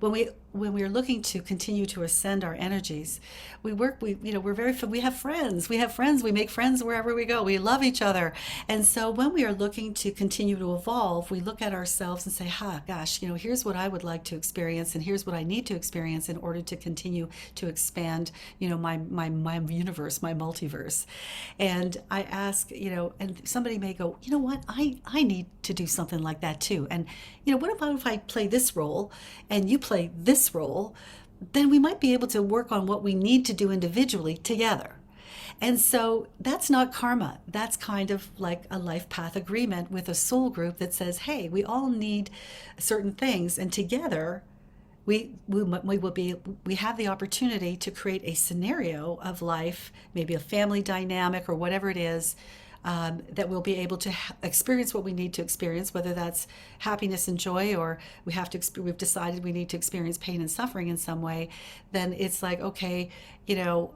When we are looking to continue to ascend our energies, we have friends. We make friends wherever we go. We love each other. And so when we are looking to continue to evolve, we look at ourselves and say, gosh, here's what I would like to experience, and here's what I need to experience in order to continue to expand, my universe, my multiverse. And I ask, and somebody may go, what, I need to do something like that too. And, what about if I play this role and you play this role? Then we might be able to work on what we need to do individually together. And so that's not karma. That's kind of like a life path agreement with a soul group that says, hey, we all need certain things, and together we have the opportunity to create a scenario of life, maybe a family dynamic or whatever it is, that we'll be able to experience what we need to experience, whether that's happiness and joy, or we've decided we need to experience pain and suffering in some way. Then it's like, okay,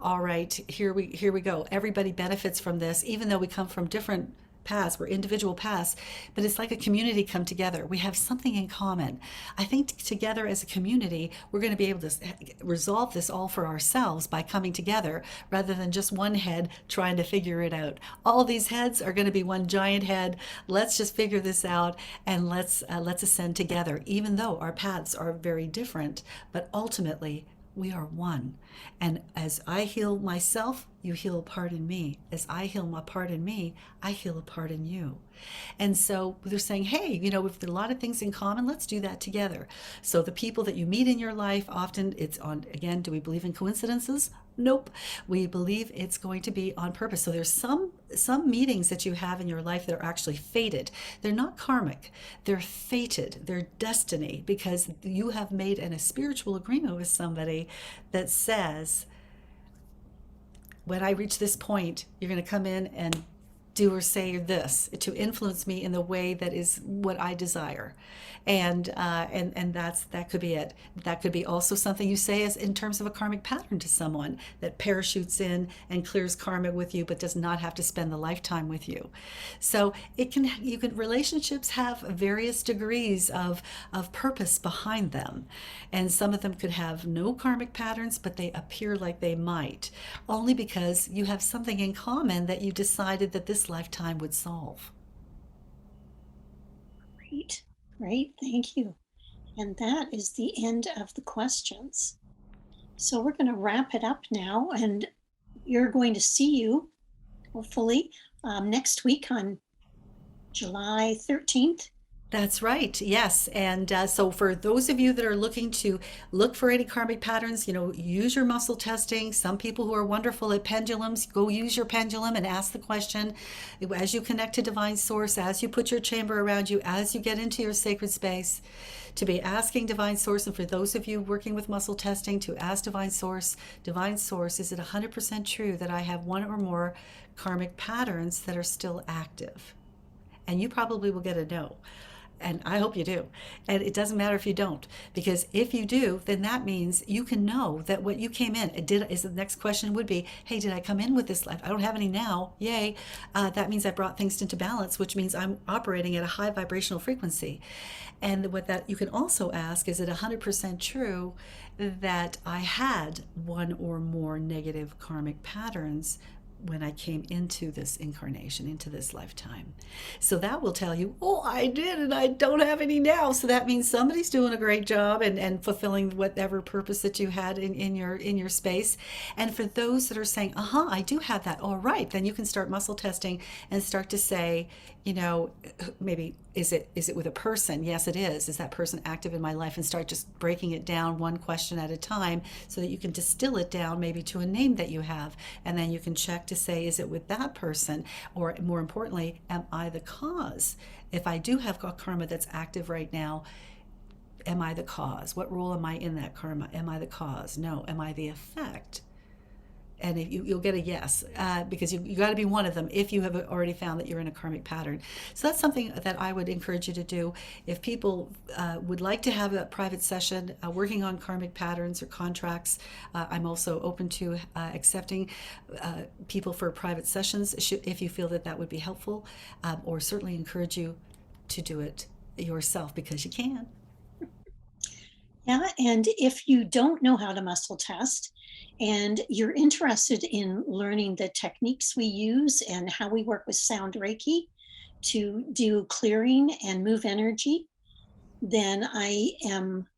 all right, here we go. Everybody benefits from this, even though we come from different paths, we're individual paths, but it's like a community come together. We have something in common. I think together as a community, we're going to be able to resolve this all for ourselves by coming together, rather than just one head trying to figure it out. All these heads are going to be one giant head. Let's just figure this out, and let's ascend together, even though our paths are very different, but ultimately we are one. And as I heal myself, you heal a part in me. As I heal my part in me, I heal a part in you. And so they're saying, hey, we've got a lot of things in common. Let's do that together. So the people that you meet in your life, often it's on, again, do we believe in coincidences? Nope. We believe it's going to be on purpose. So there's some meetings that you have in your life that are actually fated. They're not karmic. They're fated. They're destiny, because you have made a spiritual agreement with somebody that says, when I reach this point, you're going to come in and do or say this to influence me in the way that is what I desire. And that could be it. That could be also something you say as in terms of a karmic pattern to someone that parachutes in and clears karma with you, but does not have to spend the lifetime with you. So relationships have various degrees of purpose behind them, and some of them could have no karmic patterns, but they appear like they might, only because you have something in common that you decided that this lifetime would solve. Great, great, thank you. And that is the end of the questions. So we're going to wrap it up now, and you're going to see you, hopefully, next week on July 13th. That's right. Yes. And so for those of you that are looking to look for any karmic patterns, use your muscle testing. Some people who are wonderful at pendulums, go use your pendulum and ask the question as you connect to divine source, as you put your chamber around you, as you get into your sacred space, to be asking divine source. And for those of you working with muscle testing, to ask divine source, is it 100% true that I have one or more karmic patterns that are still active? And you probably will get a no. And I hope you do. And it doesn't matter if you don't, because if you do, then that means you can know that what you came in is the next question would be, hey, did I come in with this life? I don't have any now. Yay. That means I brought things into balance, which means I'm operating at a high vibrational frequency. And what that you can also ask, is it 100% true that I had one or more negative karmic patterns when I came into this incarnation, into this lifetime? So that will tell you, oh, I did, and I don't have any now. So that means somebody's doing a great job and fulfilling whatever purpose that you had in your space. And for those that are saying, I do have that, all right, then you can start muscle testing and start to say, maybe is it with a person? Yes, it is. Is that person active in my life? And start just breaking it down one question at a time so that you can distill it down maybe to a name that you have. And then you can check to say, is it with that person? Or more importantly, am I the cause? If I do have karma that's active right now, am I the cause? What role am I in that karma? Am I the cause? No. Am I the effect? And if you'll get a yes, because you got to be one of them if you have already found that you're in a karmic pattern. So that's something that I would encourage you to do. If people would like to have a private session working on karmic patterns or contracts, I'm also open to accepting people for private sessions if you feel that would be helpful, or certainly encourage you to do it yourself because you can. Yeah, and if you don't know how to muscle test and you're interested in learning the techniques we use and how we work with Sound Reiki to do clearing and move energy, then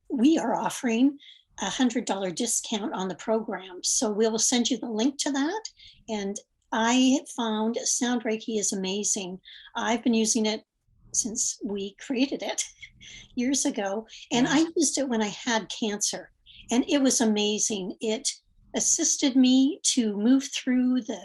we are offering $100 discount on the program. So we'll send you the link to that. And I found Sound Reiki is amazing. I've been using it since we created it years ago. And I used it when I had cancer, and it was amazing. It assisted me to move through the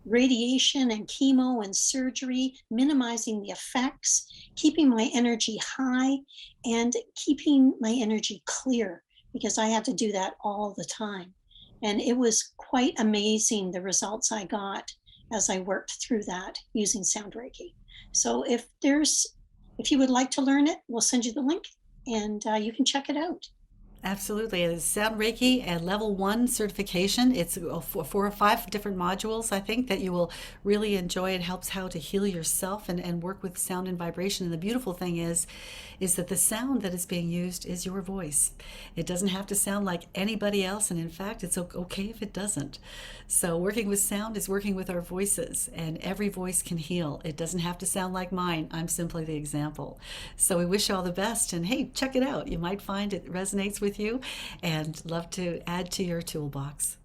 radiation and chemo and surgery, minimizing the effects, keeping my energy high, and keeping my energy clear, because I had to do that all the time. And it was quite amazing the results I got as I worked through that using Sound Reiki. So if you would like to learn it, we'll send you the link and you can check it out. Absolutely. It's Sound Reiki and level 1 certification. It's 4 or 5 different modules, I think, that you will really enjoy. It helps how to heal yourself and work with sound and vibration. And the beautiful thing is that the sound that is being used is your voice. It doesn't have to sound like anybody else. And in fact, it's okay if it doesn't. So working with sound is working with our voices, and every voice can heal. It doesn't have to sound like mine. I'm simply the example. So we wish you all the best. And hey, check it out. You might find it resonates with you and love to add to your toolbox.